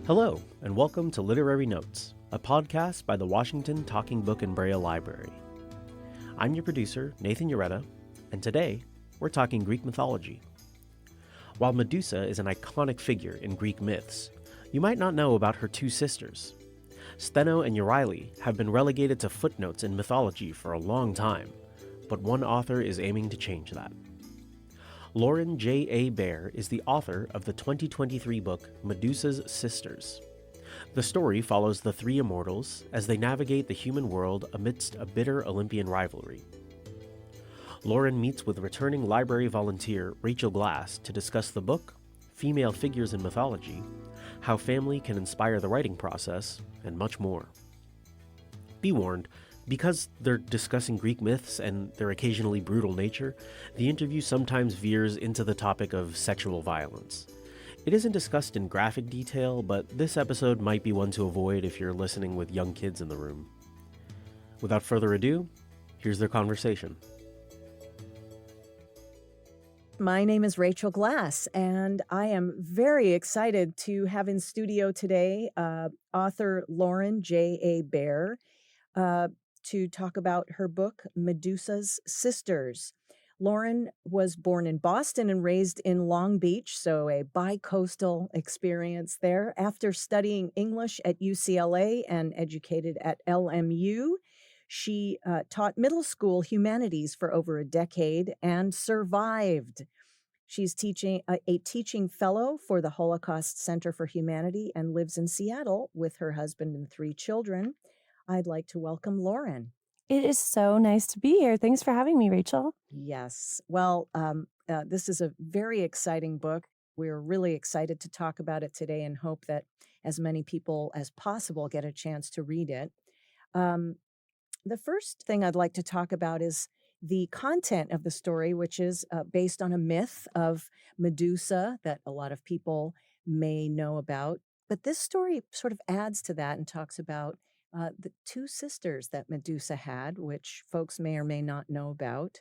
Hello, and welcome to Literary Notes, a podcast by the Washington Talking Book and Braille Library. I'm your producer, Nathan Ureta, and today we're talking Greek mythology. While Medusa is an iconic figure in Greek myths, you might not know about her two sisters. Steno and Euryale have been relegated to footnotes in mythology for a long time, but one author is aiming to change that. Lauren J.A. is the author of the 2023 book Medusa's Sisters. The story follows the three immortals as they navigate the human world amidst a bitter Olympian rivalry. Lauren meets with returning library volunteer Rachel Glass to discuss the book, female figures in mythology, how family can inspire the writing process, and much more. Be warned, because they're discussing Greek myths and their occasionally brutal nature, the interview sometimes veers into the topic of sexual violence. It isn't discussed in graphic detail, but this episode might be one to avoid if you're listening with young kids in the room. Without further ado, here's their conversation. My name is Rachel Glass, and I am very excited to have in studio today author Lauren J.A. To talk about her book, Medusa's Sisters. Lauren was born in Boston and raised in Long Beach, so a bi-coastal experience there. After studying English at UCLA and educated at LMU, she taught middle school humanities for over a decade and survived. She's a teaching fellow for the Holocaust Center for Humanity and lives in Seattle with her husband and three children. I'd like to welcome Lauren. It is so nice to be here. Thanks for having me, Rachel. Yes. Well, this is a very exciting book. We're really excited to talk about it today and hope that as many people as possible get a chance to read it. The first thing I'd like to talk about is the content of the story, which is based on a myth of Medusa that a lot of people may know about. But this story sort of adds to that and talks about the two sisters that Medusa had, which folks may or may not know about.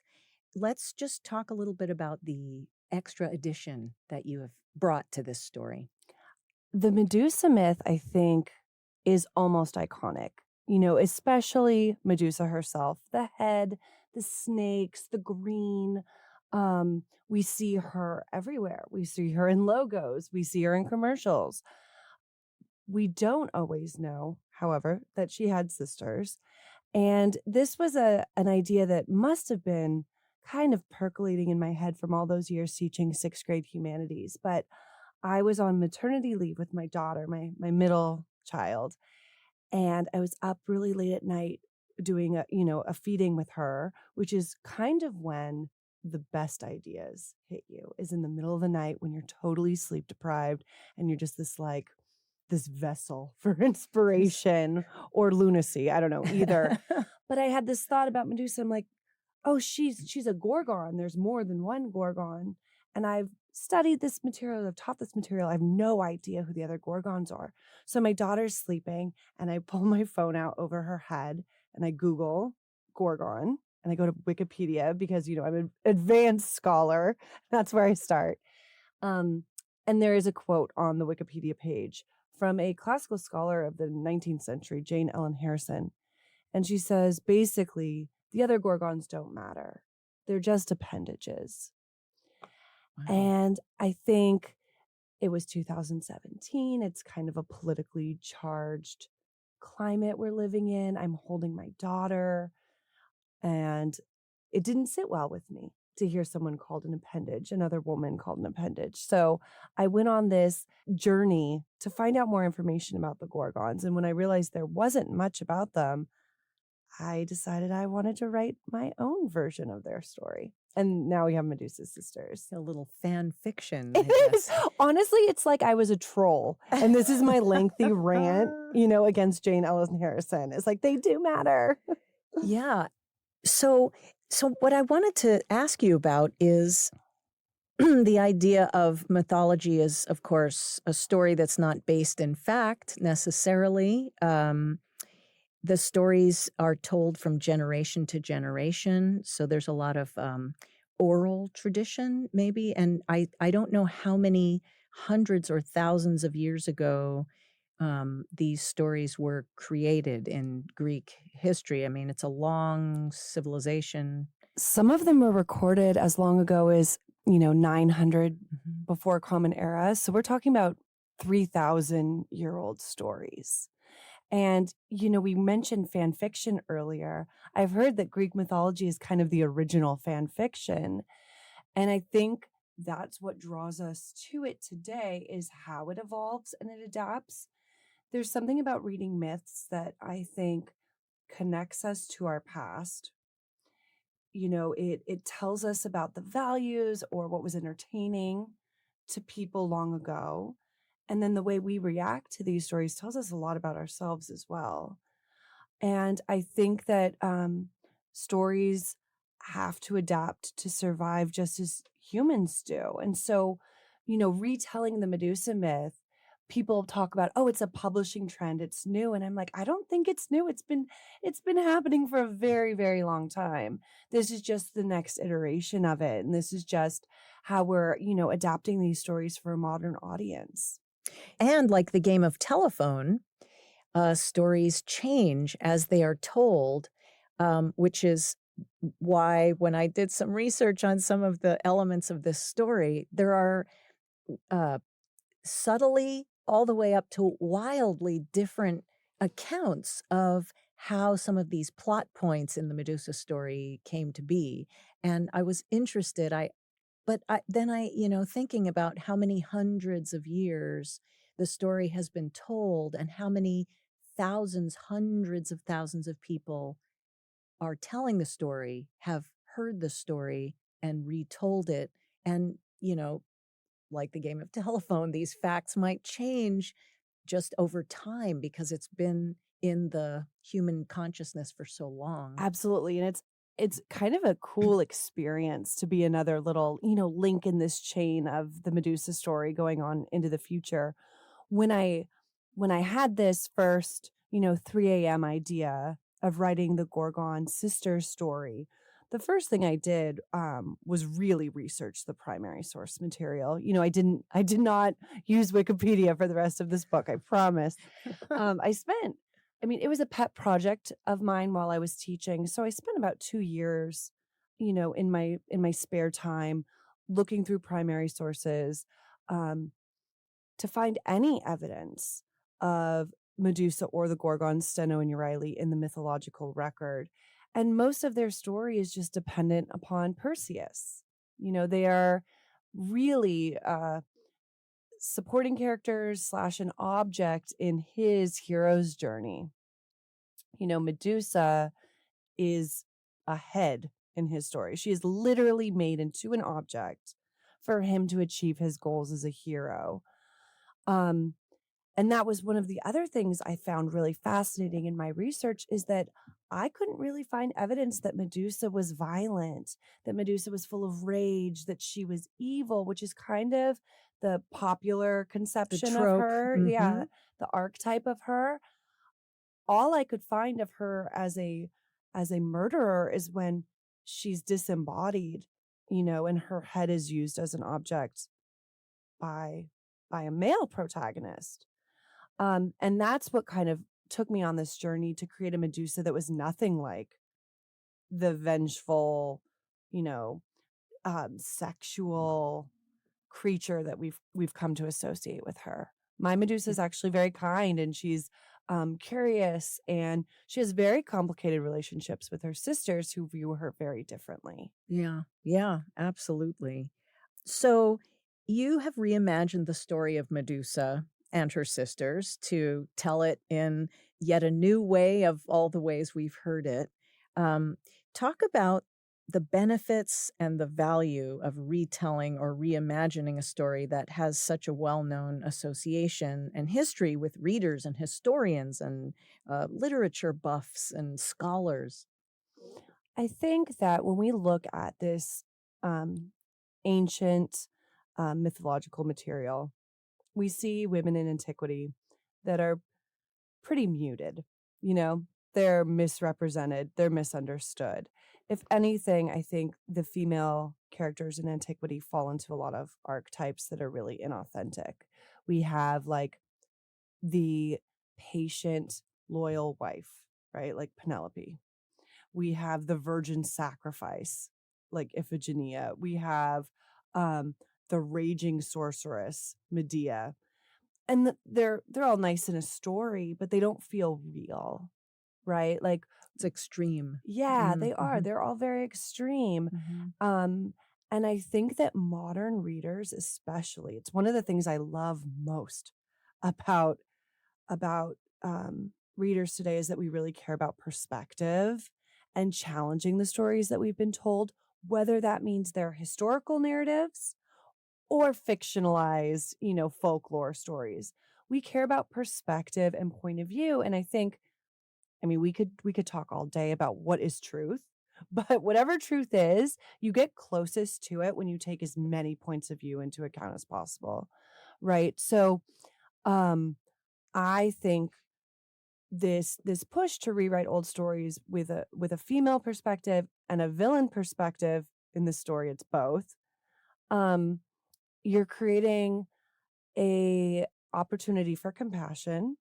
Let's just talk a little bit about the extra addition that you have brought to this story. The Medusa myth, I think, is almost iconic. You know, especially Medusa herself, the head, the snakes, the green. We see her everywhere. We see her in logos. We see her in commercials. We don't always know, however, that she had sisters. And this was an idea that must have been kind of percolating in my head from all those years teaching sixth grade humanities. But I was on maternity leave with my daughter, my middle child, and I was up really late at night doing a feeding with her, which is kind of when the best ideas hit you, is in the middle of the night when you're totally sleep deprived and you're just this vessel for inspiration or lunacy. I don't know either. But I had this thought about Medusa. I'm like, oh, she's a Gorgon. There's more than one Gorgon. And I've studied this material. I've taught this material. I have no idea who the other Gorgons are. So my daughter's sleeping and I pull my phone out over her head and I Google Gorgon and I go to Wikipedia because, I'm an advanced scholar. That's where I start. And there is a quote on the Wikipedia page from a classical scholar of the 19th century, Jane Ellen Harrison. And she says, basically, the other Gorgons don't matter. They're just appendages. Wow. And I think it was 2017. It's kind of a politically charged climate we're living in. I'm holding my daughter. And it didn't sit well with me to hear someone called an appendage, another woman called an appendage. So I went on this journey to find out more information about the Gorgons. And when I realized there wasn't much about them, I decided I wanted to write my own version of their story. And now we have Medusa's Sisters. A little fan fiction. It is. Honestly, it's like I was a troll. And this is my lengthy rant, against Jane Ellen Harrison. It's like, they do matter. Yeah. So what I wanted to ask you about is the idea of mythology is, of course, a story that's not based in fact necessarily. The stories are told from generation to generation. So there's a lot of oral tradition, maybe. And I don't know how many hundreds or thousands of years ago these stories were created in Greek history. I mean, it's a long civilization. Some of them were recorded as long ago as, 900 Mhm. before Common Era. So we're talking about 3,000-year-old stories. And, we mentioned fan fiction earlier. I've heard that Greek mythology is kind of the original fan fiction. And I think that's what draws us to it today is how it evolves and it adapts. There's something about reading myths that I think connects us to our past. It tells us about the values or what was entertaining to people long ago. And then the way we react to these stories tells us a lot about ourselves as well. And I think that stories have to adapt to survive just as humans do. And so, retelling the Medusa myth, people talk about, oh, it's a publishing trend, it's new. And I'm like, I don't think it's new. It's been happening for a very, very long time. This is just the next iteration of it. And this is just how we're, adapting these stories for a modern audience. And like the game of telephone, stories change as they are told, which is why when I did some research on some of the elements of this story, there are uh, subtly all the way up to wildly different accounts of how some of these plot points in the Medusa story came to be. And I was interested. Thinking about how many hundreds of years the story has been told and how many thousands, hundreds of thousands of people are telling the story, have heard the story and retold it. And, like the game of telephone, these facts might change just over time because it's been in the human consciousness for so long. Absolutely. And it's kind of a cool experience to be another little, link in this chain of the Medusa story going on into the future. When I had this first, 3 a.m. idea of writing the Gorgon sister story, the first thing I did was really research the primary source material. I did not use Wikipedia for the rest of this book, I promise. It was a pet project of mine while I was teaching. So I spent about 2 years, in my spare time looking through primary sources um, to find any evidence of Medusa or the Gorgons, Steno and Euryale in the mythological record. And most of their story is just dependent upon Perseus. They are really supporting characters / an object in his hero's journey. Medusa is a head in his story. She is literally made into an object for him to achieve his goals as a hero. Um, and that was one of the other things I found really fascinating in my research is that I couldn't really find evidence that Medusa was violent, that Medusa was full of rage, that she was evil, which is kind of the popular The conception of trope. her. Yeah, Hmm. the archetype of her. All I could find of her as a murderer is when she's disembodied, and her head is used as an object by a male protagonist. And that's what kind of took me on this journey to create a Medusa that was nothing like the vengeful, you know, sexual creature that we've come to associate with her. My Medusa is actually very kind, and she's curious, and she has very complicated relationships with her sisters who view her very differently. Yeah, yeah, absolutely. So you have reimagined the story of Medusa and her sisters to tell it in yet a new way of all the ways we've heard it. Um, Talk about the benefits and the value of retelling or reimagining a story that has such a well known association and history with readers and historians and literature buffs and scholars. I think that when we look at this um, ancient mythological material, we see women in antiquity that are pretty muted. You know, they're misrepresented, they're misunderstood. If anything, I think the female characters in antiquity fall into a lot of archetypes that are really inauthentic. We have like the patient, loyal wife, right? Like Penelope. We have the virgin sacrifice, like Iphigenia. We have the raging sorceress, Medea. And they're all nice in a story, but they don't feel real, right? Like, It's extreme. yeah, they are. Mm-hmm. They're all very extreme. Mm-hmm. And I think that modern readers, especially, it's one of the things I love most about about readers today is that we really care about perspective and challenging the stories that we've been told, whether that means they're historical narratives or fictionalized, folklore stories. We care about perspective and point of view. And I think, I mean, we could talk all day about what is truth, but whatever truth is, you get closest to it when you take as many points of view into account as possible. Right. So um I think this push to rewrite old stories with a female perspective and a villain perspective in the story, it's both. Um you're creating a opportunity for compassion,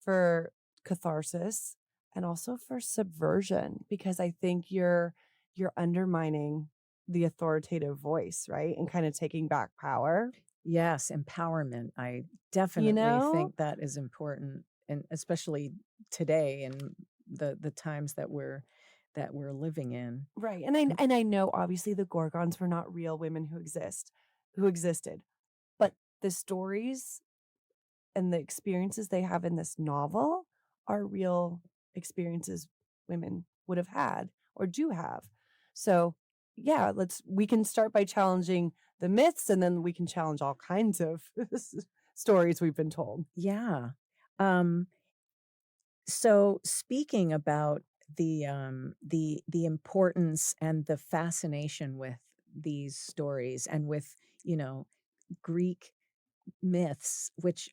for catharsis, and also for subversion, because I think you're undermining the authoritative voice, right? And kind of taking back power. Yes, empowerment. I You definitely know? think that is important, and especially today in the times that we're living in. Right. And I know obviously the Gorgons were not real women who existed. But the stories and the experiences they have in this novel are real experiences women would have had or do have. So, yeah, we can start by challenging the myths, and then we can challenge all kinds of stories we've been told. Yeah. Um, so speaking about the importance and the fascination with these stories and with, you know, Greek myths, which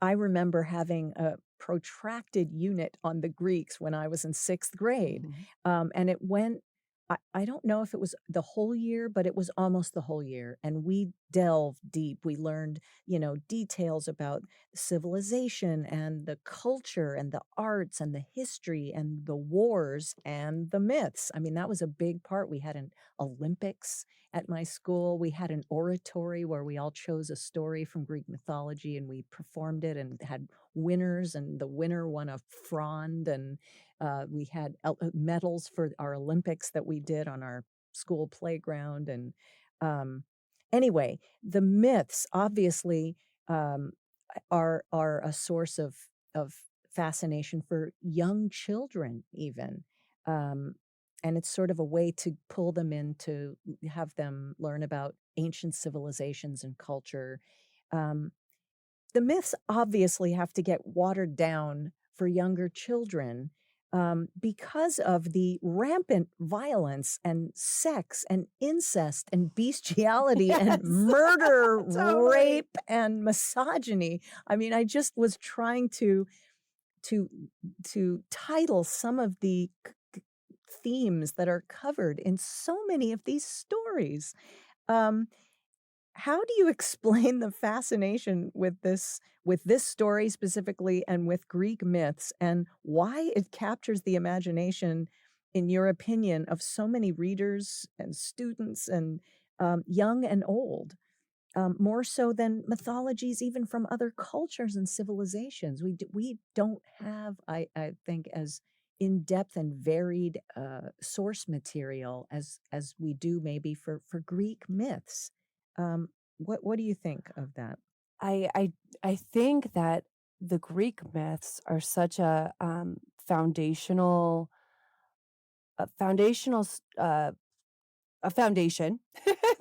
I remember having a protracted unit on the Greeks when I was in sixth grade, Mhm. and it went. I don't know if it was the whole year, but it was almost the whole year. And we delved deep. We learned, details about civilization and the culture and the arts and the history and the wars and the myths. I mean, that was a big part. We had an Olympics at my school. We had an oratory where we all chose a story from Greek mythology and we performed it and had winners, and the winner won a frond. And we had medals for our Olympics that we did on our school playground. And um, anyway, the myths obviously um, are a source of fascination for young children, even. Um, and it's sort of a way to pull them in to have them learn about ancient civilizations and culture. Um, the myths obviously have to get watered down for younger children because of the rampant violence and sex and incest and bestiality and Yes. murder, Totally. rape, and misogyny. I mean, I just was trying to to title some of the themes that are covered in so many of these stories. Um, how do you explain the fascination with this story specifically and with Greek myths, and why it captures the imagination, in your opinion, of so many readers and students and young and old? More so than mythologies even from other cultures and civilizations. We don't have, I think, as in-depth and varied source material as we do maybe for Greek myths. What do you think of that? I think that the Greek myths are such foundational foundational a foundation.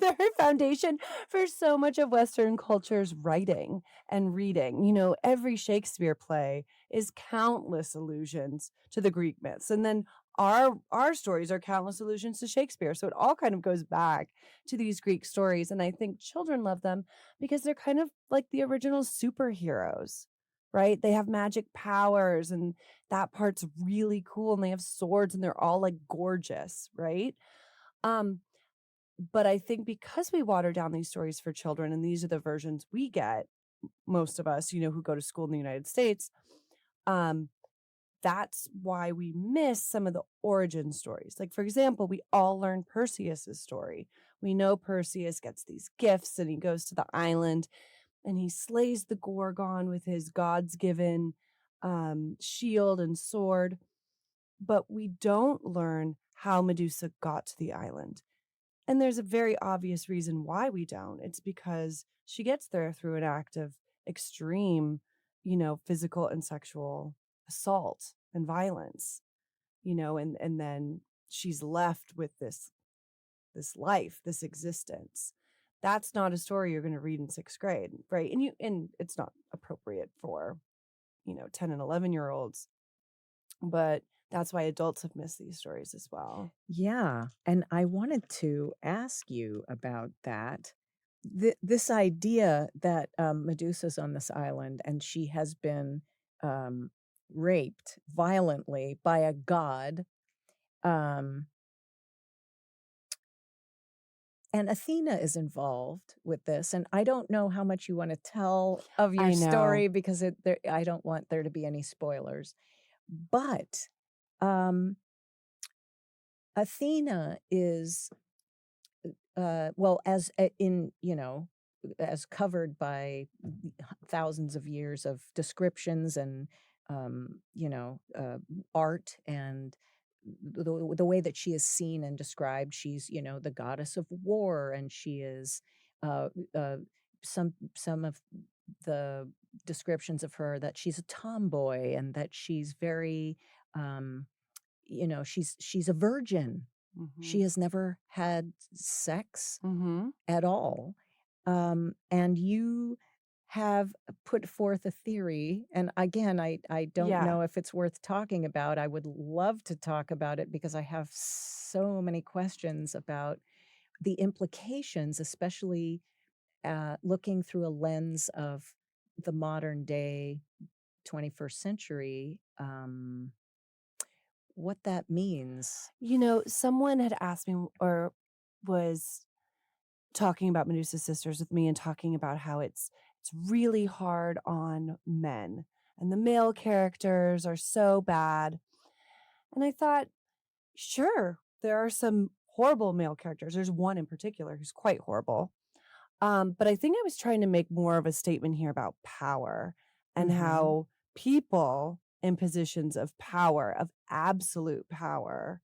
They're a foundation for so much of Western culture's writing and reading. Every Shakespeare play is countless allusions to the Greek myths. And then our stories are countless allusions to Shakespeare. So it all kind of goes back to these Greek stories. And I think children love them because they're kind of like the original superheroes, right? They have magic powers, and that part's really cool. And they have swords, and they're all like gorgeous, right? Um, but I think because we water down these stories for children and these are the versions we get, most of us, who go to school in the United States. That's why we miss some of the origin stories. Like, for example, we all learn Perseus's story. We know Perseus gets these gifts and he goes to the island and he slays the Gorgon with his God's given shield and sword. But we don't learn how Medusa got to the island. And there's a very obvious reason why we don't. It's because she gets there through an act of extreme, physical and sexual assault and violence, and then she's left with this life, this existence. That's not a story you're going to read in 6th grade, right? And it's not appropriate for, 10 and 11-year-olds, but that's why adults have missed these stories as well. Yeah. And I wanted to ask you about that. This idea that Medusa's on this island and she has been raped violently by a god. And Athena is involved with this. And I don't know how much you want to tell of your I know. story because I don't want there to be any spoilers. But Athena is, well, as as covered by thousands of years of descriptions and, art and the way that she is seen and described. She's, the goddess of war, and she is uh, uh, some of the descriptions of her that she's a tomboy and that she's very, she's a virgin. She has never had sex Mm-hmm. at all. And you have put forth a theory. And again, I don't Yeah. know if it's worth talking about. I would love to talk about it because I have so many questions about the implications, especially looking through a lens of the modern day 21st century, what that means. Someone had asked me or was talking about Medusa's sisters with me and talking about how it's really hard on men and the male characters are so bad. And I thought, sure, there are some horrible male characters. There's one in particular who's quite horrible. But I think I was trying to make more of a statement here about power and how people in positions of power, of absolute power,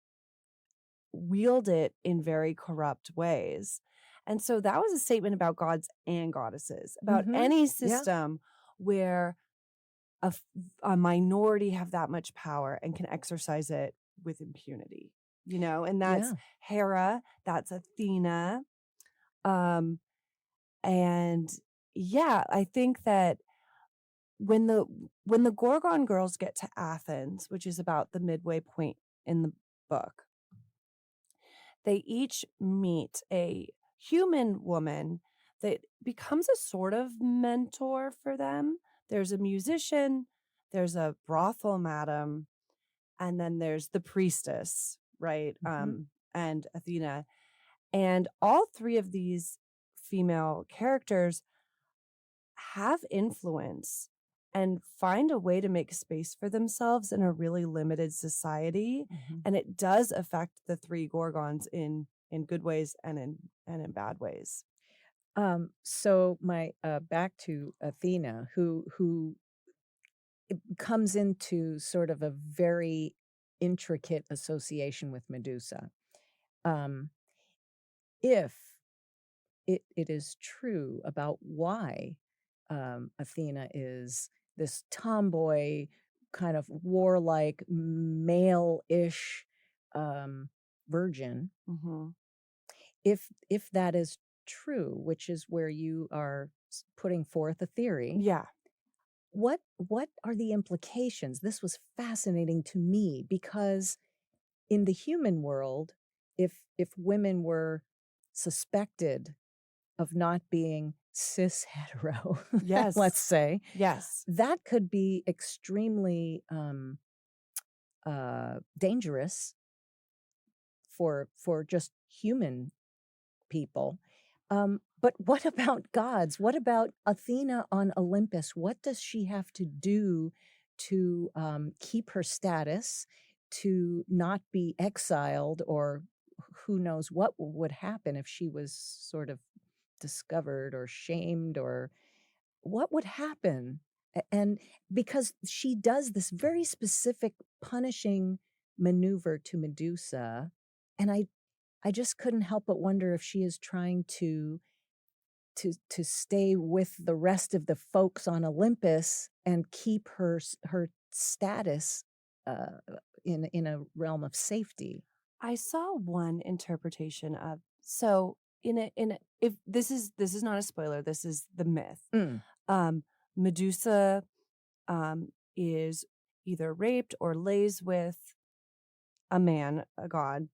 wield it in very corrupt ways. And so that was a statement about gods and goddesses, about any system where a minority have that much power and can exercise it with impunity, and that's Hera, that's Athena. And yeah, I think that when the Gorgon girls get to Athens, which is about the midway point in the book, they each meet a human woman that becomes a sort of mentor for them. There's a musician, there's a brothel madam, and then there's the priestess, right? And Athena. And all three of these female characters have influence and find a way to make space for themselves in a really limited society. And it does affect the three Gorgons in good ways and in bad ways. So my back to Athena, who comes into sort of a very intricate association with Medusa. If it is true about why Athena is this tomboy, kind of warlike, male-ish virgin, if that is true, which is where you are putting forth a theory, Yeah. what are the implications? This was fascinating to me because in the human world, if women were suspected of not being cis hetero, Yes. let's say, Yes. that could be extremely dangerous for just human people. But what about gods? What about Athena on Olympus? What does she have to do to keep her status, to not be exiled, or who knows what would happen if she was sort of discovered or shamed, or what would happen? And because she does this very specific punishing maneuver to Medusa, and I just couldn't help but wonder if she is trying to stay with the rest of the folks on Olympus and keep her status uh, in a realm of safety. I saw one interpretation of, so in a, if this is not a spoiler, this is the myth. Mm. Um, Medusa is either raped or lays with a man, a god,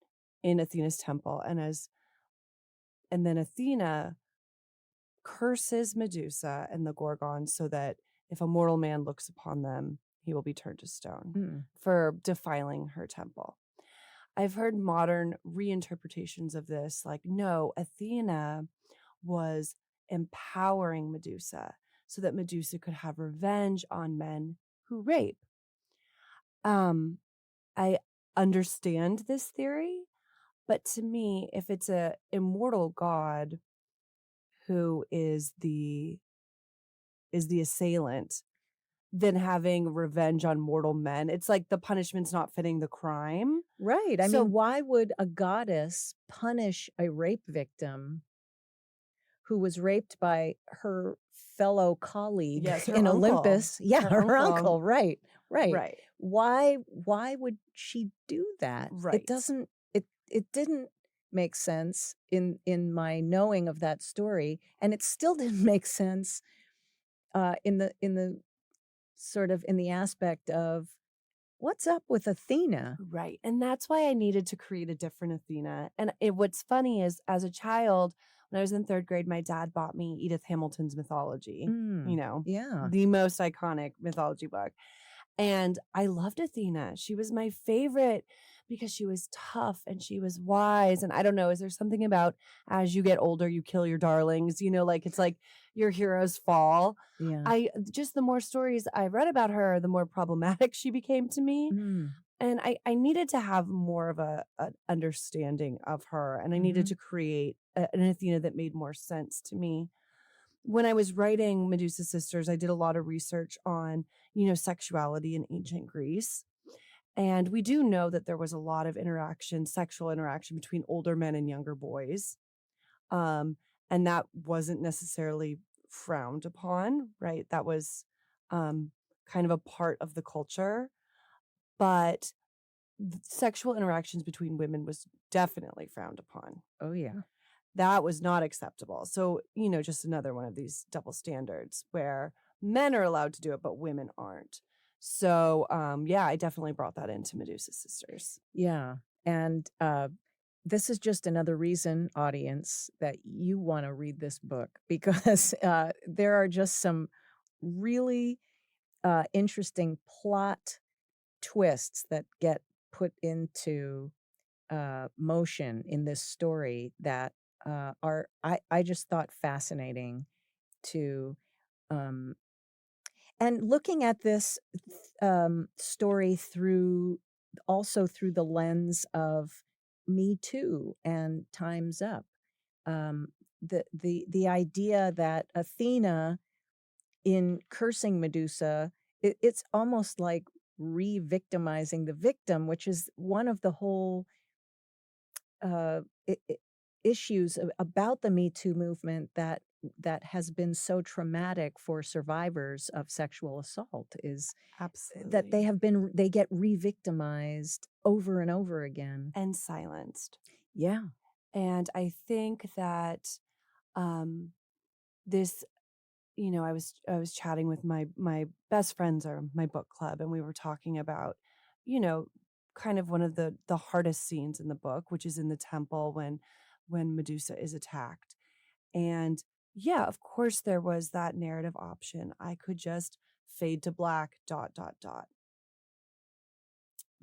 in Athena's temple, and then Athena curses Medusa and the Gorgons so that if a mortal man looks upon them, he will be turned to stone Mm. for defiling her temple. I've heard modern reinterpretations of this, like, no, Athena was empowering Medusa so that Medusa could have revenge on men who rape. I understand this theory, but to me, if it's a immortal god who is the assailant, then having revenge on mortal men, it's like the punishment's not fitting the crime. Right. I So mean, why would a goddess punish a rape victim who was raped by her fellow colleague yes, her in uncle. Olympus? Yeah, her uncle. Right. Right. Right. Why would she do that? Right. It didn't make sense in my knowing of that story, and it still didn't make sense in the sort of in the aspect of what's up with Athena? Right. And that's why I needed to create a different Athena. And what's funny is, as a child, when I was in third grade, my dad bought me Edith Hamilton's Mythology, Yeah. the most iconic mythology book. And I loved Athena. She was my favorite because she was tough and she was wise. And I don't know, is there something about as you get older, you kill your darlings? Like it's like your heroes fall. Yeah. The more stories I read about her, the more problematic she became to me. Mm. And I needed to have more of an understanding of her. And I needed to create an Athena that made more sense to me. When I was writing Medusa Sisters, I did a lot of research on, sexuality in ancient Greece. And we do know that there was a lot of sexual interaction between older men and younger boys. And that wasn't necessarily frowned upon, right? That was kind of a part of the culture. But sexual interactions between women was definitely frowned upon. Oh, yeah. That was not acceptable. So, just another one of these double standards where men are allowed to do it, but women aren't. So, I definitely brought that into Medusa Sisters. Yeah. And this is just another reason, audience, that you want to read this book, because there are just some really interesting plot twists that get put into motion in this story that I just thought fascinating to um, and looking at this story through the lens of Me Too and Time's Up. The idea that Athena, in cursing Medusa, it's almost like re-victimizing the victim, which is one of the whole uh, issues about the Me Too movement that has been so traumatic for survivors of sexual assault, is that Absolutely. they get re-victimized over and over again. And silenced. Yeah. And I think that this, I was chatting with my best friends or my book club, and we were talking about, kind of one of the hardest scenes in the book, which is in the temple when Medusa is attacked. And yeah, of course there was that narrative option. I could just fade to black, ...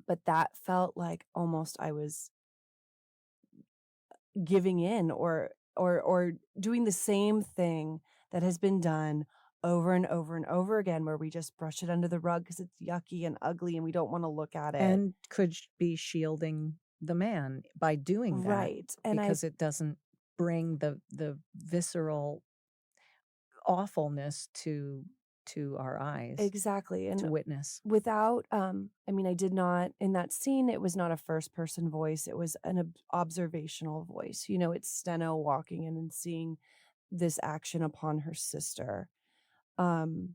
But that felt like almost I was giving in or or doing the same thing that has been done over and over and over again, where we just brush it under the rug because it's yucky and ugly and we don't want to look at it. And could be shielding the man by doing that, Right. And because it doesn't bring the visceral awfulness to our eyes exactly. to And witness. without, I mean, I did not, in that scene, it was not a first person voice. It was an observational voice. You know, it's Steno walking in and seeing this action upon her sister. And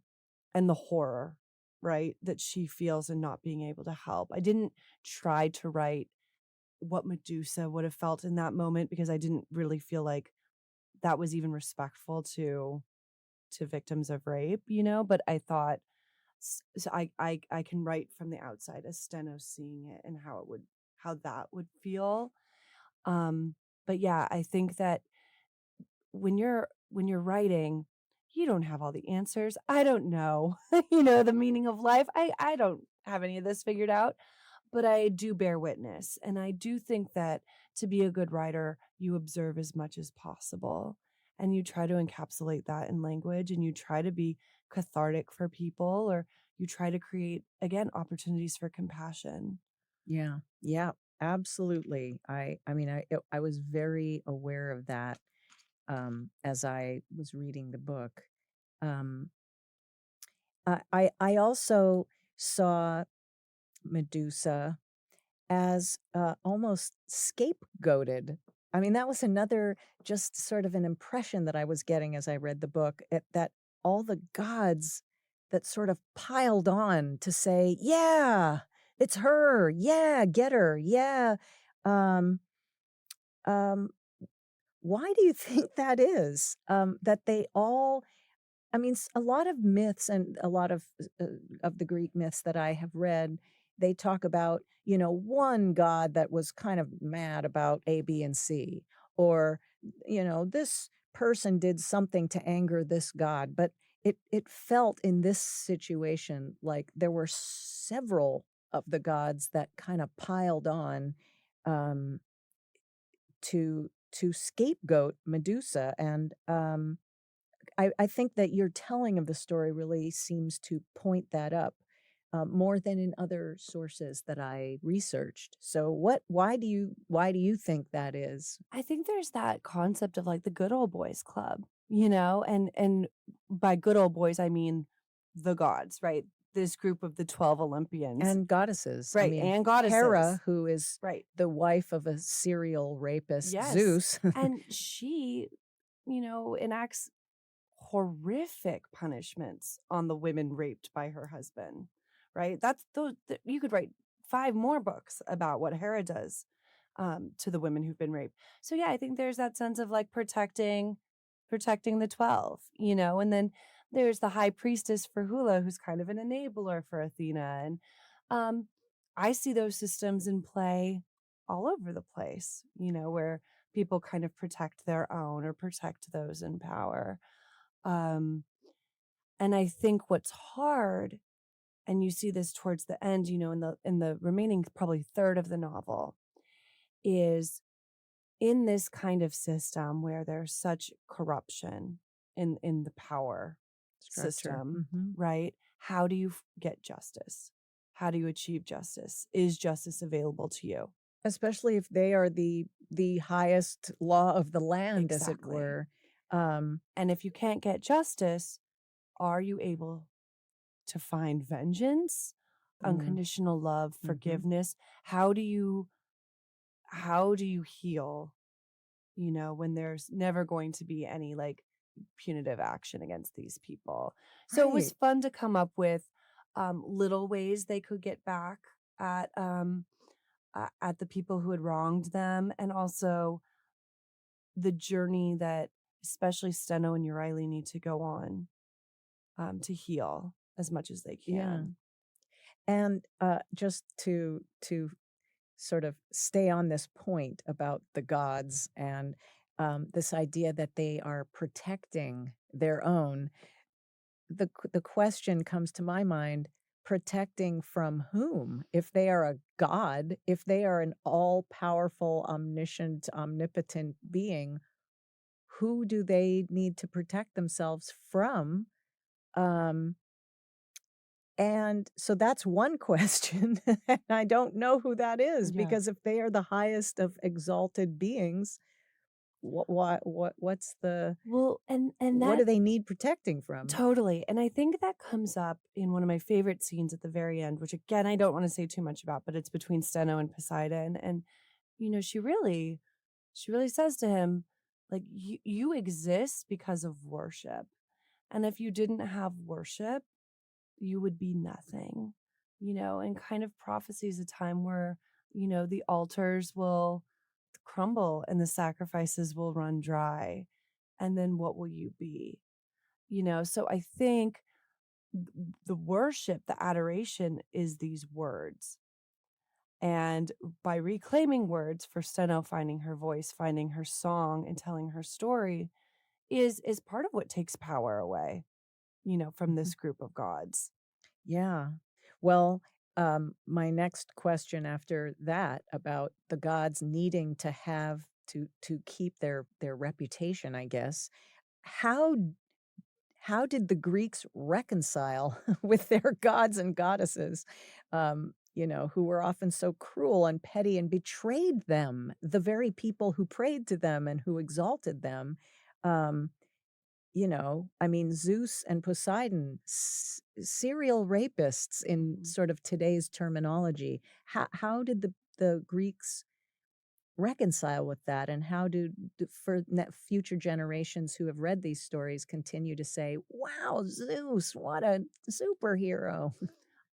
the horror, right, that she feels in not being able to help. I didn't try to write what Medusa would have felt in that moment because I didn't really feel like that was even respectful to victims of rape, you know, but I thought so I can write from the outside as Steno seeing it and how that would feel. But yeah, I think that when you're writing, you don't have all the answers. I don't know, you know, the meaning of life. I don't have any of this figured out, but I do bear witness. And I do think that to be a good writer, you observe as much as possible and you try to encapsulate that in language and you try to be cathartic for people, or you try to create, again, opportunities for compassion. Yeah. Yeah, absolutely. I mean, I was very aware of that as I was reading the book. Um, I also saw Medusa as almost scapegoated. I mean, that was another just sort of an impression that I was getting as I read the book, that all the gods that sort of piled on to say, yeah, it's her. Yeah, get her. Yeah. Um, um, why do you think that is? That they all, I mean, a lot of myths and a lot of the Greek myths that I have read, they talk about, you know, one god that was kind of mad about A, B, and C, or, you know, this person did something to anger this god. But it felt in this situation like there were several of the gods that kind of piled on um, to scapegoat Medusa. And I think that your telling of the story really seems to point that up more than in other sources that I researched. So, why do you think that is? I think there's that concept of like the good old boys club, you know, and by good old boys I mean the gods, right? This group of the 12 Olympians, And goddesses. I right? mean, And goddesses, Hera, who is right? the wife of a serial rapist, Yes. Zeus. And she, you know, enacts horrific punishments on the women raped by her husband, right? That's those, you could write 5 more books about what Hera does to the women who've been raped. So yeah, I think there's that sense of like protecting the 12, you know, and then there's the high priestess for Hula, who's kind of an enabler for Athena. And um, I see those systems in play all over the place, you know, where people kind of protect their own or protect those in power. Um, and I think what's hard, and you see this towards the end, you know, in the remaining probably third of the novel, is in this kind of system where there's such corruption in the power Structure. system, Mhm. right? How do you get justice? How do you achieve justice? Is justice available to you? Especially if they are the highest law of the land, as it Exactly. were. And if you can't get justice, are you able to find vengeance, Mm, unconditional love, mhm. forgiveness? How do you heal, you know, when there's never going to be any like punitive action against these people? So it was Right. fun to come up with little ways they could get back at the people who had wronged them, and also the journey that especially Steno and Uriah need to go on to heal as much as they Yeah. can. And just to sort of stay on this point about the gods and this idea that they are protecting their own, the question comes to my mind: protecting from whom? If they are a god, if they are an all powerful, omniscient, omnipotent being, who do they need to protect themselves from? Um, and so that's one question. And I don't know who that is, Yeah. because if they are the highest of exalted beings, what's the Well, and what that do they need protecting from? totally. And I think that comes up in one of my favorite scenes at the very end, which again I don't want to say too much about, but it's between Steno and Poseidon. And she really says to him, like, you exist because of worship. And if you didn't have worship, you would be nothing. And kind of prophecy is a time where, the altars will crumble and the sacrifices will run dry. And then what will you be? So I think the worship, the adoration is these words. And by reclaiming words for Steno finding her voice, finding her song, and telling her story is part of what takes power away, from Mhm. this group of gods. Yeah. Well, my next question after that about the gods needing to have to keep their reputation, I guess. How how did the Greeks reconcile with their gods and goddesses, who were often so cruel and petty and betrayed them, the very people who prayed to them and who exalted them? Um, I mean, Zeus and Poseidon, serial rapists in Mhm. sort of today's terminology. How did the Greeks reconcile with that, and how for future generations who have read these stories continue to say, wow, Zeus, what a superhero?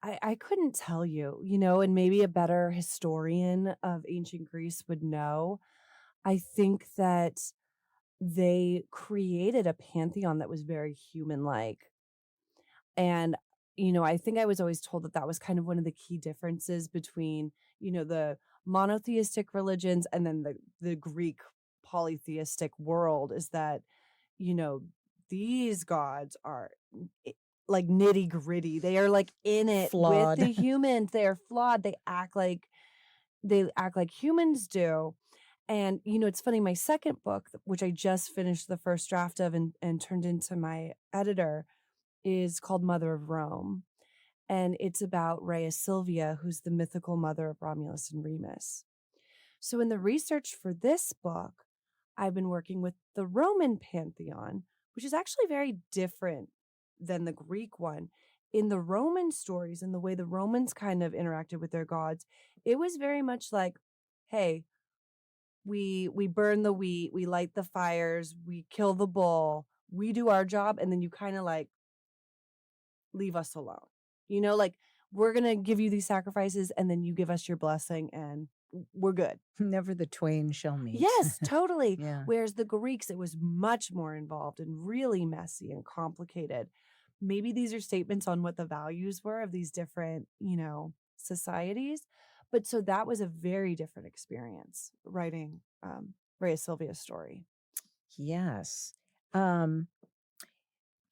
I couldn't tell you, and maybe a better historian of ancient Greece would know. I think that they created a pantheon that was very human like. And, I think I was always told that that was kind of one of the key differences between, the monotheistic religions and then the Greek polytheistic world is that, you know, these gods are i- like nitty gritty. They are like in it with Flawed. the humans. They are flawed. They act like humans do. And it's funny, my second book, which I just finished the first draft of and turned into my editor, is called Mother of Rome. And it's about Rhea Silvia, who's the mythical mother of Romulus and Remus. So, in the research for this book, I've been working with the Roman pantheon, which is actually very different than the Greek one. In the Roman stories and the way the Romans kind of interacted with their gods, it was very much like, hey, we burn the wheat, we light the fires, we kill the bull, we do our job, and then you kind of like leave us alone. Like, we're going to give you these sacrifices and then you give us your blessing and we're good. Never the twain shall meet. Yes, totally. Yeah. Whereas the Greeks, it was much more involved and really messy and complicated. Maybe these are statements on what the values were of these different, societies. But so that was a very different experience writing Rhea Silvia's story. Yes. Um,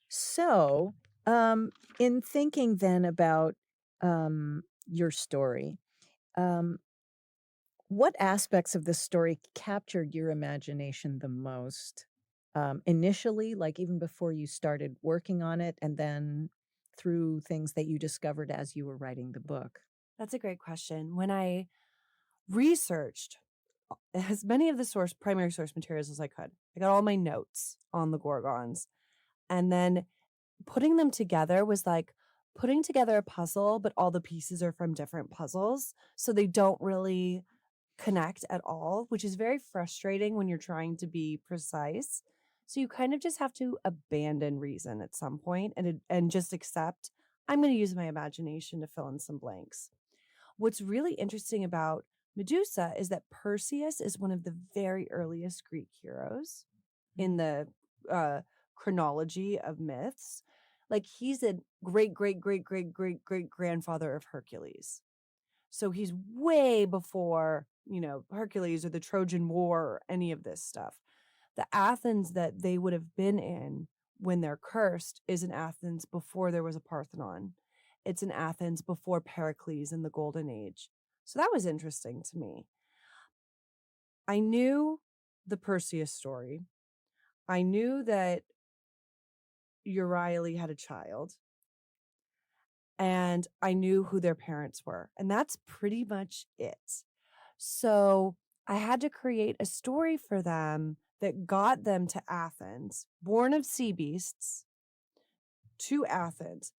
so, in thinking then about your story, um, what aspects of this story captured your imagination the most? Initially, like even before you started working on it, and then through things that you discovered as you were writing the book? That's a great question. When I researched as many of the primary source materials as I could. I got all my notes on the Gorgons. And then putting them together was like putting together a puzzle, but all the pieces are from different puzzles. So they don't really connect at all, which is very frustrating when you're trying to be precise. So you kind of just have to abandon reason at some point and just accept I'm going to use my imagination to fill in some blanks. What's really interesting about Medusa is that Perseus is one of the very earliest Greek heroes in the uh, chronology of myths. Like, he's a great, great, great, great, great, great grandfather of Hercules. So he's way before, Hercules or the Trojan War or any of this stuff. The Athens that they would have been in when they're cursed is an Athens before there was a Parthenon. It's an Athens before Pericles in the Golden Age. So that was interesting to me. I knew the Perseus story. I knew that Uriah had a child, and I knew who their parents were, and that's pretty much it. So I had to create a story for them that got them to Athens, born of sea beasts, to Athens,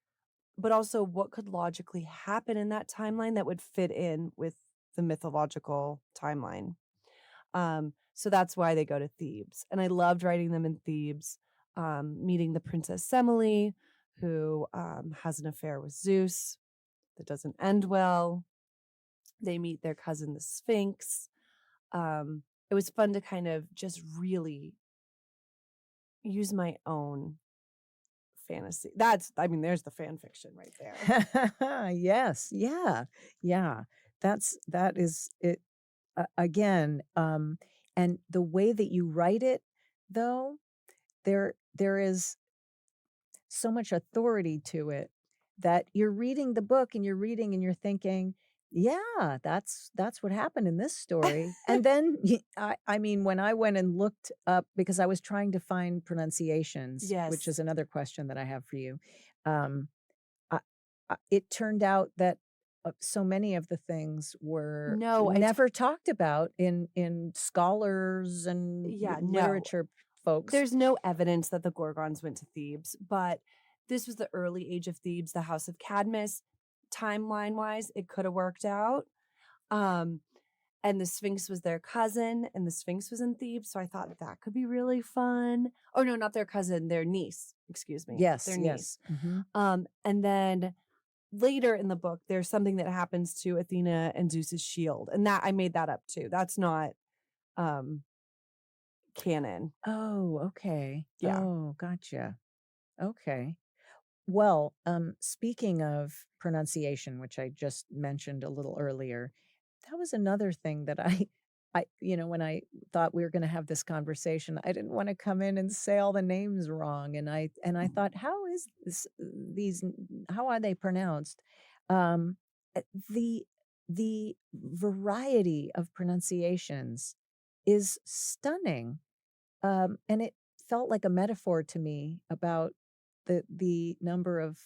but also what could logically happen in that timeline that would fit in with the mythological timeline. So that's why they go to Thebes. And I loved writing them in Thebes, meeting the Princess Semele, who has an affair with Zeus that doesn't end well. They meet their cousin, the Sphinx. It was fun to kind of just really use my own fantasy. There's the fan fiction right there. Yes. Yeah. Yeah. That is it again. And the way that you write it, though, there is so much authority to it that you're reading the book and you're thinking, yeah, that's what happened in this story. And then I mean, when I went and looked up, because I was trying to find pronunciations, which Yes. is another question that I have for you. Um, it turned out that so many of the things were No, never talked about in scholars and Yeah, no. literature folks. There's no evidence that the Gorgons went to Thebes, but this was the early age of Thebes, the House of Cadmus. Timeline wise, it could have worked out. And the Sphinx was their cousin, and the Sphinx was in Thebes. So I thought that could be really fun. Oh, no, not their cousin, their niece. Excuse me. Yes, their yes. niece. Mhm. And then later in the book, there's something that happens to Athena and Zeus's shield. And that I made that up too. That's not canon. Oh, okay. Yeah. Oh, gotcha. Okay. Well, speaking of pronunciation, which I just mentioned a little earlier, that was another thing that when I thought we were going to have this conversation, I didn't want to come in and say all the names wrong, and I thought, how are they pronounced? Um, uh, the the variety of pronunciations is stunning, and it felt like a metaphor to me about the number of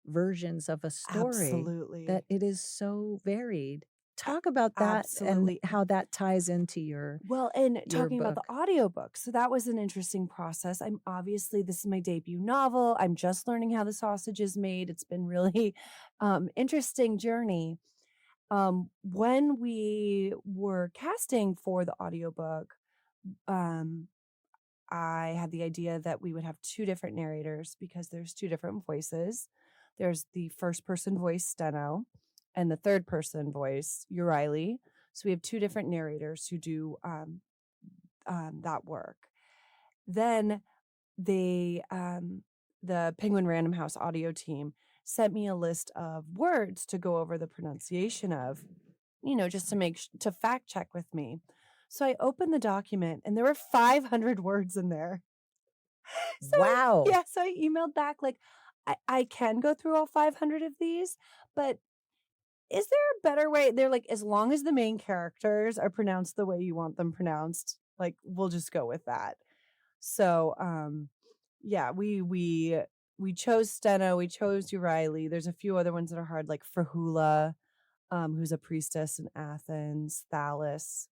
versions of a story, Absolutely. that it is so varied. Talk about that Absolutely. and how that ties into your Well, and your talking about the book. audiobook. So that was an interesting process. This is my debut novel. I'm just learning how the sausage is made. It's been really interesting journey. When we were casting for the audiobook, um, I had the idea that we would have two different narrators because there's two different voices. There's the first person voice, Steno, and the third person voice, Uriah. So we have two different narrators who do that work. Then the Penguin Random House audio team sent me a list of words to go over the pronunciation of, just to fact check with me. So I opened the document and there were 500 words in there. Wow. So I emailed back like, I can go through all 500 of these, but is there a better way? They're like, as long as the main characters are pronounced the way you want them pronounced, like we'll just go with that. So yeah, we chose Steno, we chose Uriah. There's a few other ones that are hard, like Frahula, who's a priestess in Athens, Thales.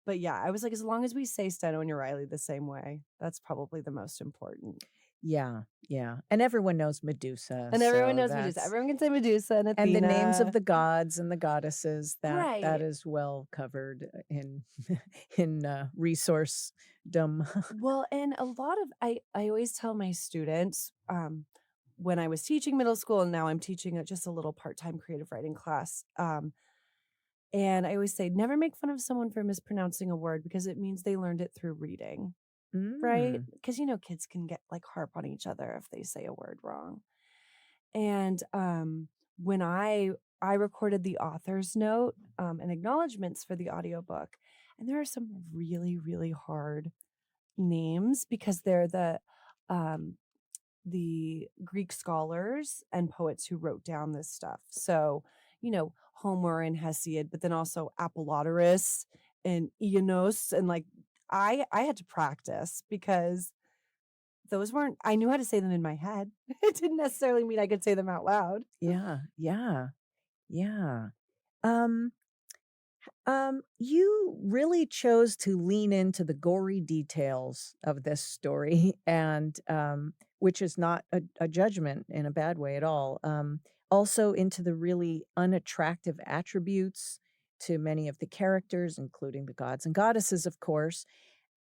But yeah, I was like, as long as we say Steno and Uriah the same way, that's probably the most important. Yeah, yeah. And everyone knows Medusa. And everyone so knows Medusa. Everyone can say Medusa and Athena. And the names of the gods and the goddesses, that Right. is well covered in resource-dom. Well, and a lot of I always tell my students, when I was teaching middle school and now I'm teaching just a little part-time creative writing class. And I always say, never make fun of someone for mispronouncing a word because it means they learned it through reading. Right? Because kids can get like harp on each other if they say a word wrong. And when I recorded the author's note and acknowledgments for the audiobook, and there are some really, really hard names because they're the Greek scholars and poets who wrote down this stuff. So, Homer and Hesiod, but then also Apollodorus and Ionos and like I had to practice because those weren't, I knew how to say them in my head. It didn't necessarily mean I could say them out loud. Yeah, yeah, yeah. Um, you really chose to lean into the gory details of this story, and which is not a judgment in a bad way at all. Also into the really unattractive attributes to many of the characters, including the gods and goddesses, of course.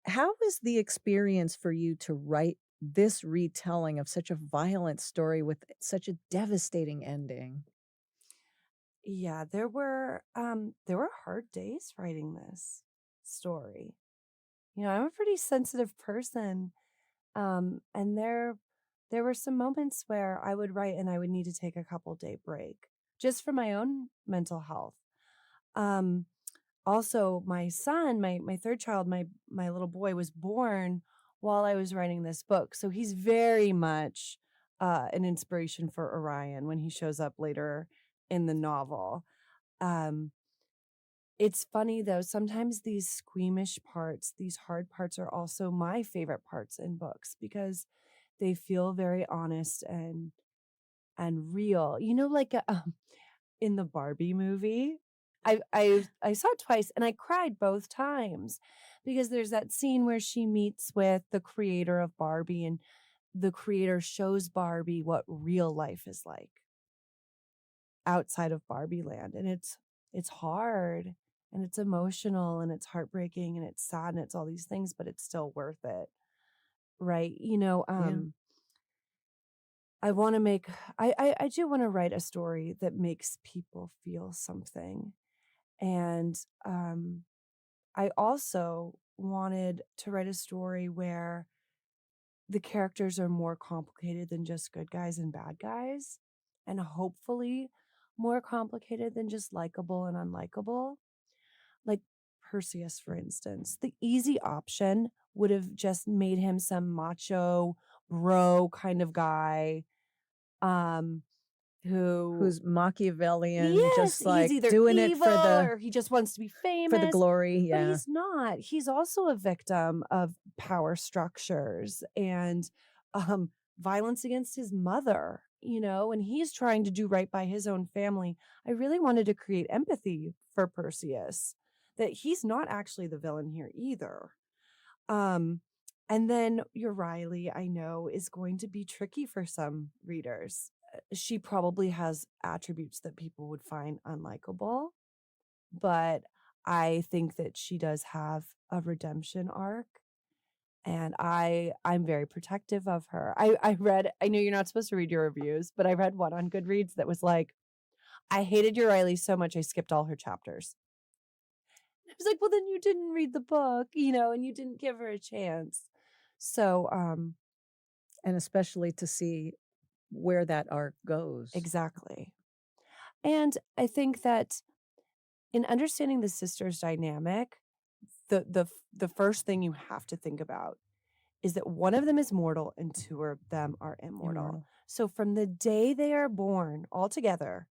How was the experience for you to write this retelling of such a violent story with such a devastating ending? Yeah, there were hard days writing this story. You know, I'm a pretty sensitive person. And there were some moments where I would write and I would need to take a couple day break just for my own mental health. Um, Also, my son, my third child, my little boy was born while I was writing this book. So he's very much an inspiration for Orion when he shows up later in the novel. Um, it's funny though, sometimes these squeamish parts, these hard parts are also my favorite parts in books because they feel very honest and real. You know, like in the Barbie movie, I saw it twice and I cried both times because there's that scene where she meets with the creator of Barbie and the creator shows Barbie what real life is like outside of Barbie land. And it's hard and it's emotional and it's heartbreaking and it's sad and it's all these things, but it's still worth it. Right. Yeah. I want to make I do want to write a story that makes people feel something. And I also wanted to write a story where the characters are more complicated than just good guys and bad guys, and hopefully more complicated than just likable and unlikable. Like Perseus, for instance. The easy option would have just made him some macho bro kind of guy um who Who's Machiavellian, yes, just he's like either doing it evil or he just wants to be for the famous, glory. but Yeah. he's not. He's also a victim of power structures and um, violence against his mother, and he's trying to do right by his own family. I really wanted to create empathy for Perseus, that he's not actually the villain here either. Um, and then your Riley, I know, is going to be tricky for some readers. She probably has attributes that people would find unlikable, but I think that she does have a redemption arc. And I'm very protective of her. I know you're not supposed to read your reviews, but I read one on Goodreads that was like, I hated your Riley so much I skipped all her chapters. I was like, well, then you didn't read the book, and you didn't give her a chance. So, And especially to see where that arc goes. exactly. And I think that in understanding the sisters dynamic, the first thing you have to think about is that one of them is mortal and two of them are immortal. Immortal. So from the day they are born all together,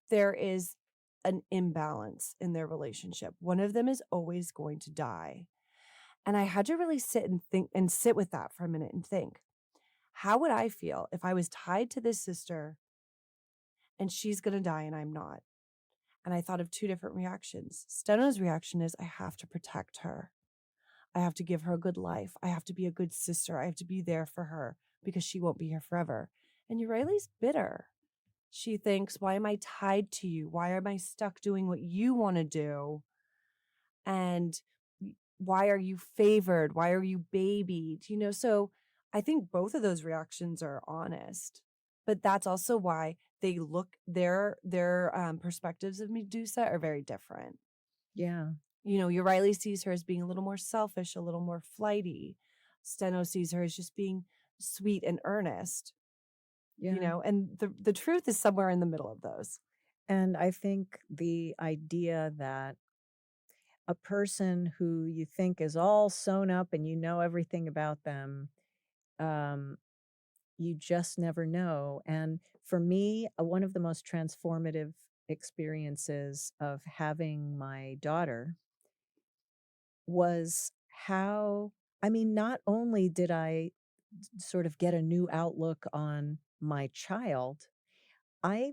there is an imbalance in their relationship. One of them is always going to die. And I had to really sit with that for a minute and think, how would I feel if I was tied to this sister and she's going to die and I'm not? And I thought of two different reactions. Steno's reaction is, I have to protect her. I have to give her a good life. I have to be a good sister. I have to be there for her because she won't be here forever. And Urile's bitter. She thinks, why am I tied to you? Why am I stuck doing what you want to do? And why are you favored? Why are you babied? So I think both of those reactions are honest. But that's also why they look their perspectives of Medusa are very different. Yeah. Riley sees her as being a little more selfish, a little more flighty. Steno sees her as just being sweet and earnest. Yeah. And the truth is somewhere in the middle of those. And I think the idea that a person who you think is all sewn up and you know everything about them, um, you just never know. And for me, one of the most transformative experiences of having my daughter was how, I mean, not only did I sort of get a new outlook on my child, I,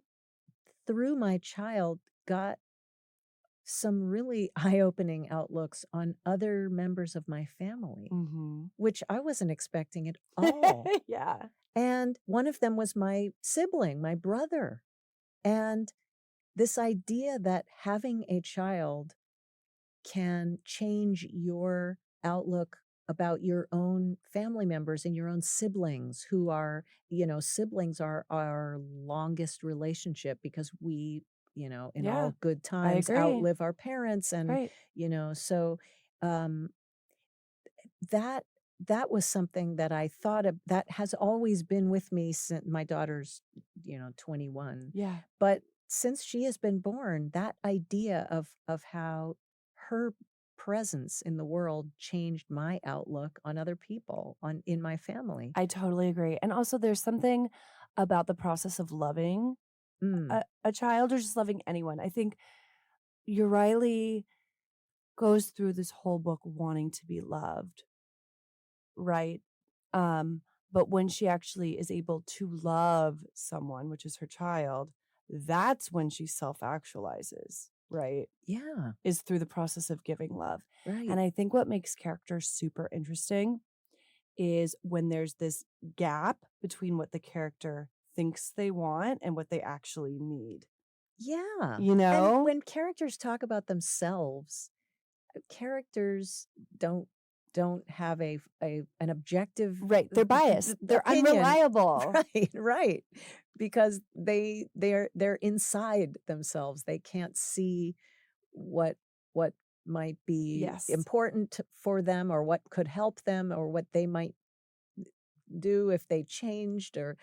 through my child, got some really eye-opening outlooks on other members of my family, Mm-hmm. which I wasn't expecting at all. Yeah. And one of them was my sibling, my brother. And this idea that having a child can change your outlook about your own family members and your own siblings who are, siblings are our longest relationship because we, in Yeah. all good I times agree. outlive our parents. And, Right. so um, that that was something that I thought of that has always been with me since my daughter's, 21. Yeah. But since she has been born, that idea of how her presence in the world changed my outlook on other people in my family. I totally agree. And also, there's something about the process of loving Mm. a child or just loving anyone. I think Riley goes through this whole book wanting to be loved, right? Um, but when she actually is able to love someone, which is her child, that's when she self-actualizes, right? Yeah, Is through the process of giving love. right. And I think what makes characters super interesting is when there's this gap between what the character thinks they want and what they actually need. Yeah. You And know? when characters talk about themselves, characters don't have an objective Right. They're biased. They're opinion. unreliable. Right, because they're inside themselves. They can't see what might be Yes. important for them, or what could help them, or what they might do if they changed. Or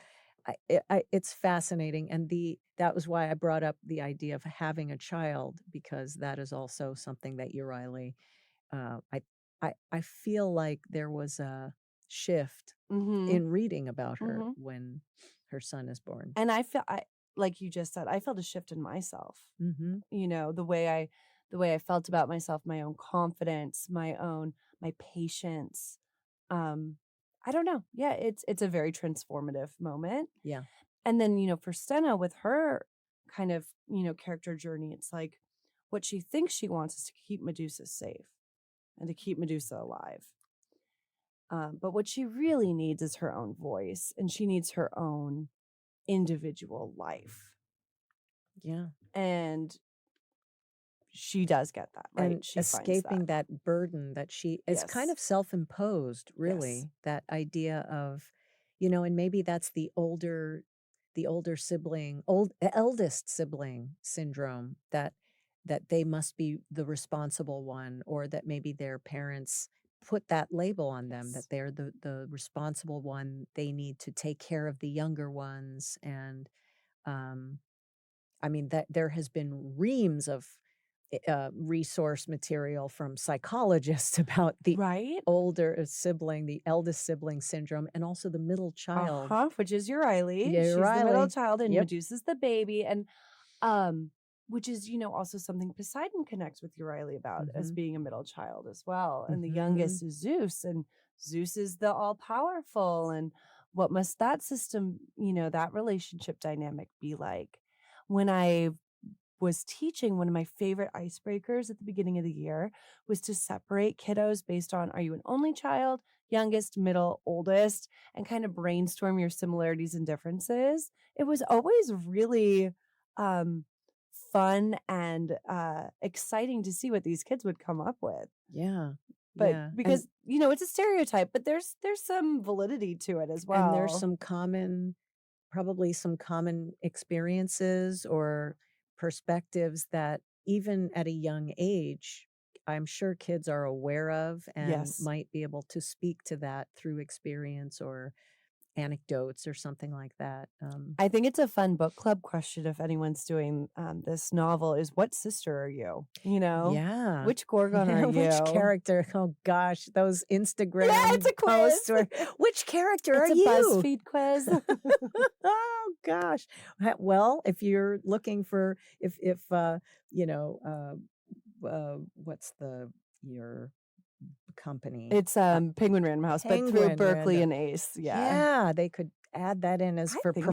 it's fascinating. And that was why I brought up the idea of having a child, because that is also something that Riley, uh, I, I feel like there was a shift Mm-hmm. in reading about her Mm-hmm. when her son is born. And like you just said, I felt a shift in myself. Mm-hmm. You know, the way I felt about myself, my own confidence, my patience. I don't know. Yeah, it's a very transformative moment. Yeah. And then, for Stena, with her kind of, character journey, it's like what she thinks she wants is to keep Medusa safe and to keep Medusa alive. But what she really needs is her own voice, and she needs her own individual life. Yeah. And she does get that, right? And She escaping finds that. that burden that it's kind Yes. of self-imposed, Yes. really, that idea of, and maybe that's the older sibling, eldest sibling syndrome, that they must be the responsible one, or that maybe their parents put that label on them, Yes. that they're the responsible one. They need to take care of the younger ones. And I mean, that there has been reams of resource material from psychologists about the Right? the eldest sibling syndrome, and also the middle child. Which is Riley. Yeah, She's the middle Riley. child, and Yep. Medusa's the baby. And which is, also something Poseidon connects with Riley about as Mhm. being a middle child as well. And the Mhm. youngest is Zeus, and Zeus is the all-powerful. And what must that system, that relationship dynamic be like? When I was teaching, one of my favorite icebreakers at the beginning of the year was to separate kiddos based on, are you an only child, youngest, middle, oldest, and kind of brainstorm your similarities and differences. It was always really fun and exciting to see what these kids would come up with. Yeah. But Yeah. because, it's a stereotype, but there's some validity to it as well. And there's probably some common experiences or perspectives that even at a young age, I'm sure kids are aware of, and Yes. might be able to speak to that through experience or anecdotes or something like that. I think it's a fun book club question if anyone's doing this novel is, what sister are you? Yeah. Which Gorgon are you? Which character? Oh gosh, those Instagram it's a posts quiz. which character are It's a you? BuzzFeed quiz. Oh gosh. Well, if you're looking for if what's your company? It's Penguin Random House, but through Penguin Berkeley Random. and Ace. Yeah. Yeah, they could add that in as I for think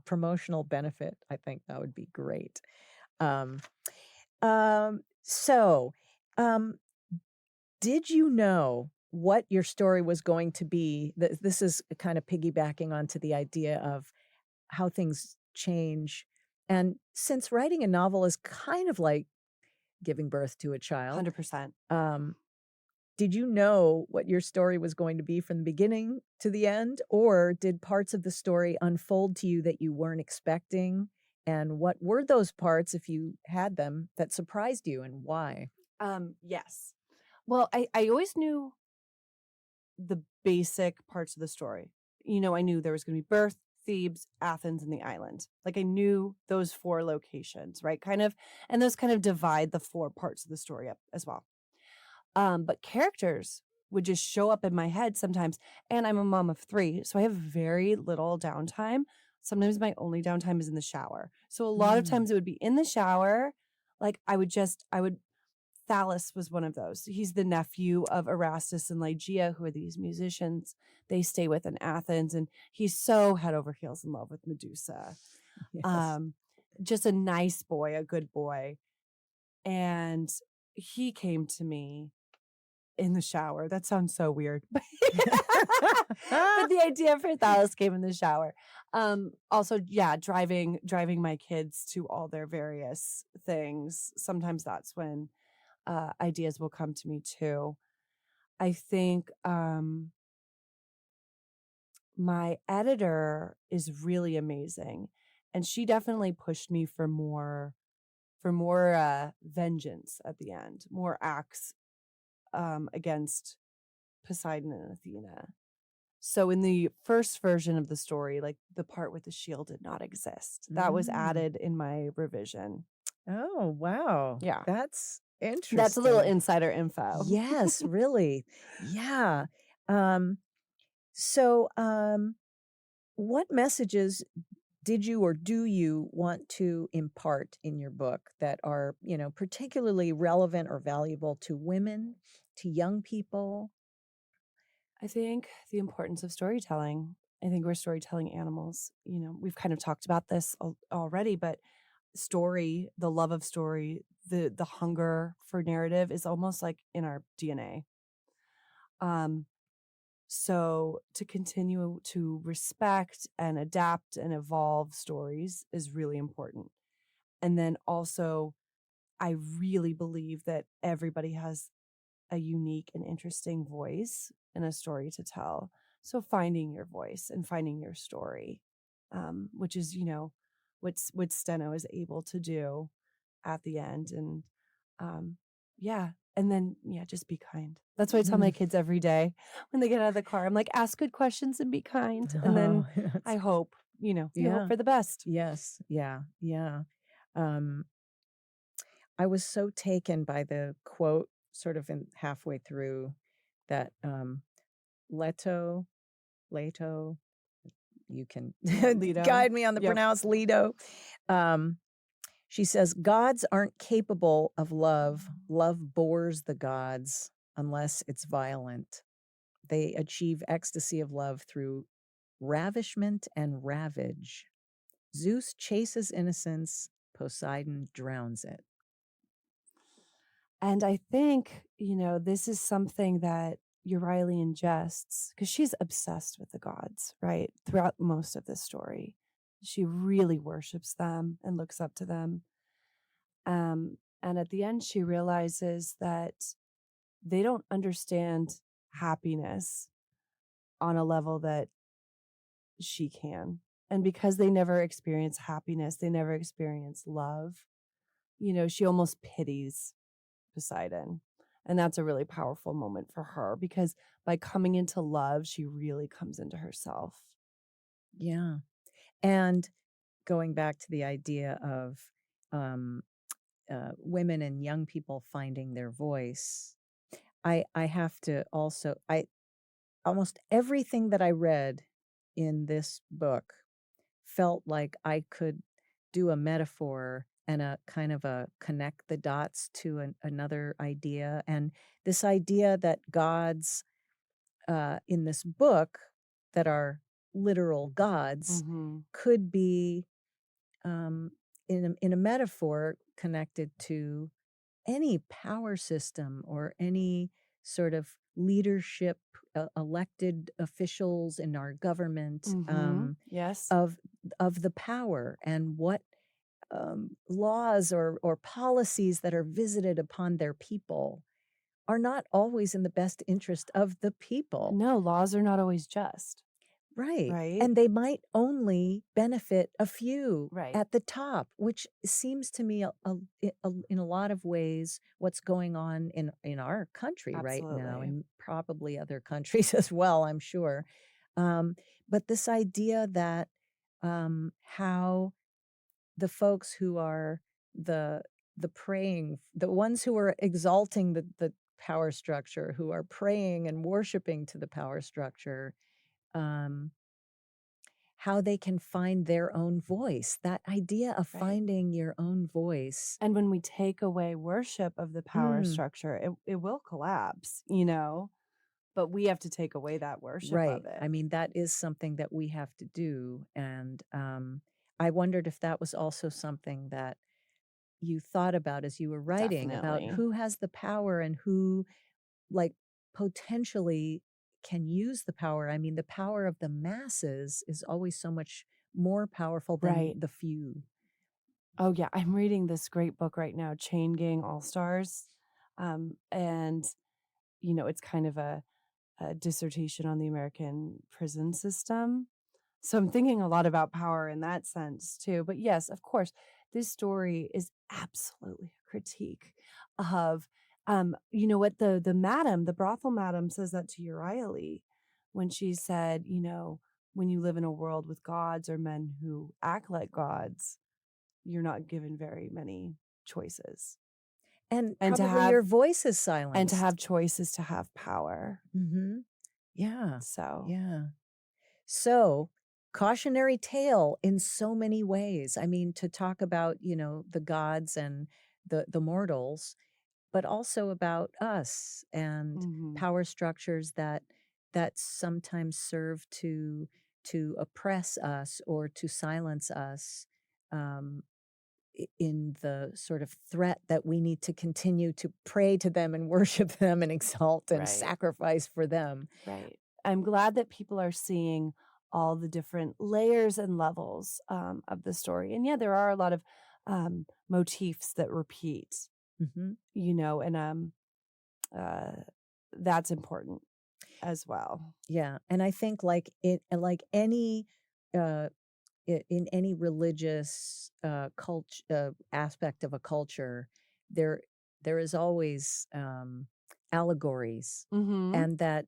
promotional benefit. I think that would be great. Um, so, um, did you know what your story was going to be? This is kind of piggybacking onto the idea of how things change. And since writing a novel is kind of like giving birth to a child, 100%. did you know what your story was going to be from the beginning to the end? Or did parts of the story unfold to you that you weren't expecting? And what were those parts, if you had them, that surprised you and why? Yes. Well, I always knew the basic parts of the story. I knew there was going to be birth, Thebes, Athens, and the island. Like I knew those 4 locations, right? And those kind of divide the 4 parts of the story up as well. But characters would just show up in my head sometimes. And I'm a mom of 3, so I have very little downtime. Sometimes my only downtime is in the shower. So a lot of times it would be in the shower. Like Thales was one of those. He's the nephew of Erastus and Ligeia, who are these musicians they stay with in Athens. And he's so head over heels in love with Medusa. Yes. Just a nice boy, a good boy. And he came to me in the shower. That sounds so weird. But the idea for Thales came in the shower. Also, yeah, driving my kids to all their various things. Sometimes that's when ideas will come to me too. I think my editor is really amazing, and she definitely pushed me for more vengeance at the end, more acts against Poseidon and Athena. So in the first version of the story, like the part with the shield did not exist. That was added in my revision. Oh, wow. Yeah. That's interesting. That's a little insider info. Yes, really. Yeah. So, what messages did you or do you want to impart in your book that are, particularly relevant or valuable to women, to young people? I think the importance of storytelling. I think we're storytelling animals. We've kind of talked about this already, but story, the love of story, the hunger for narrative is almost like in our DNA. So to continue to respect and adapt and evolve stories is really important. And then also, I really believe that everybody has a unique and interesting voice and a story to tell. So finding your voice and finding your story, which is, what Steno is able to do at the end. And yeah. And then, yeah, just be kind. That's what I tell my kids every day when they get out of the car. I'm like, ask good questions and be kind. And then I hope, you hope for the best. Yes. Yeah. Yeah. I was so taken by the quote sort of in halfway through that Leto, you can Leto. guide me on the pronounced Leto. She says, gods aren't capable of love. Love bores the gods unless it's violent. They achieve ecstasy of love through ravishment and ravage. Zeus chases innocence, Poseidon drowns it. And I think, this is something that Euryale ingests because she's obsessed with the gods, right? Throughout most of this story. She really worships them and looks up to them. And at the end, she realizes that they don't understand happiness on a level that she can. And because they never experience happiness, they never experience love, she almost pities Poseidon. And that's a really powerful moment for her because by coming into love, she really comes into herself. Yeah. And going back to the idea of women and young people finding their voice, I have to also, almost everything that I read in this book felt like I could do a metaphor and a kind of a connect the dots to another idea. And this idea that gods in this book that are literal gods Mm-hmm. could be in a metaphor connected to any power system or any sort of leadership, elected officials in our government, Mm-hmm. Yes. of the power and what laws or policies that are visited upon their people are not always in the best interest of the people. No, laws are not always just. Right. Right. And they might only benefit a few Right. at the top, which seems to me in a lot of ways what's going on in our country right now, Absolutely. and probably other countries as well, I'm sure. But this idea that how the folks who are the praying, the ones who are exalting the power structure, who are praying and worshiping to the power structure, um, how they can find their own voice. That idea of Right. finding your own voice. And when we take away worship of the power structure, it will collapse, but we have to take away that worship Right. of it. I mean, that is something that we have to do. And I wondered if that was also something that you thought about as you were writing about Definitely. who has the power and who, like, potentially can use the power. I mean, the power of the masses is always so much more powerful than Right. the few. Oh, yeah. I'm reading this great book right now, Chain Gang All Stars. And, it's kind of a dissertation on the American prison system. So I'm thinking a lot about power in that sense too. But yes, of course, this story is absolutely a critique of, what the brothel madam says that to Uriah Lee when she said, when you live in a world with gods or men who act like gods, you're not given very many choices. And And to probably your have voice is silenced. and to have choices to have power. Mm-hmm. Yeah. So Yeah. So, cautionary tale in so many ways. I mean, to talk about, the gods and the mortals, but also about us and mhm. power structures that sometimes serve to oppress us or to silence us, um, in the sort of threat that we need to continue to pray to them and worship them and exalt and Right. sacrifice for them. Right. I'm glad that people are seeing all the different layers and levels of the story. And yeah, there are a lot of motifs that repeat, Mm-hmm. and uh, that's important as well. Yeah, and I think like any uh in any religious culture aspect of a culture, there there is always allegories, Mm-hmm. and that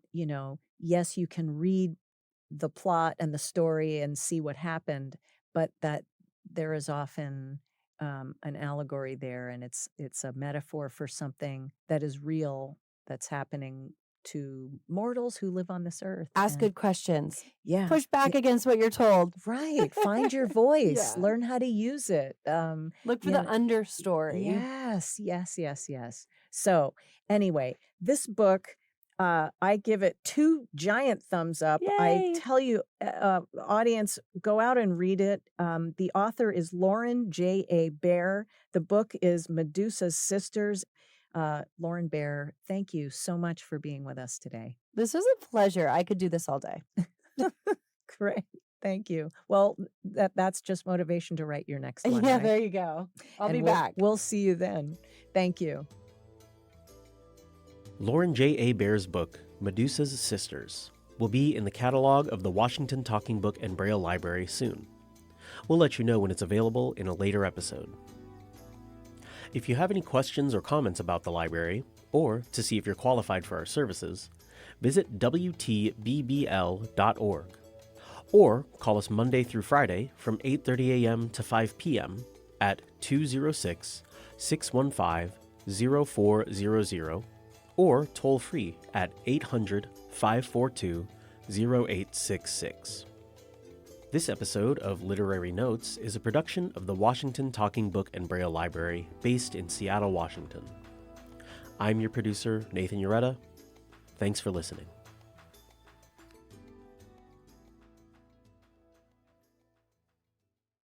yes, you can read the plot and the story and see what happened, but that there is often an allegory there, and it's a metaphor for something that is real, that's happening to mortals who live on this earth. Ask And good questions. yeah, Push back against what you're told. right. Find your voice. Yeah. Learn how to use it. Look for You the know, understory. yes, yes, yes, yes. So anyway, this book, I give it 2 giant thumbs up. I Yay. tell you, audience, go out and read it. The author is Lauren J.A. Bear. The book is Medusa's Sisters. Lauren Bear, thank you so much for being with us today. This was a pleasure. I could do this all day. Great. Thank you. Well, that's just motivation to write your next one, Yeah, right? there you go. I'll be we'll, back. We'll see you then. Thank you. Lauren J.A. Bear's book, Medusa's Sisters, will be in the catalog of the Washington Talking Book and Braille Library soon. We'll let you know when it's available in a later episode. If you have any questions or comments about the library, or to see if you're qualified for our services, visit WTBBL.org, or call us Monday through Friday from 8:30 a.m. to 5 p.m. at 206-615-0400, or toll free at 800-542-0866. This episode of Literary Notes is a production of the Washington Talking Book and Braille Library, based in Seattle, Washington. I'm your producer, Nathan Ureta. Thanks for listening.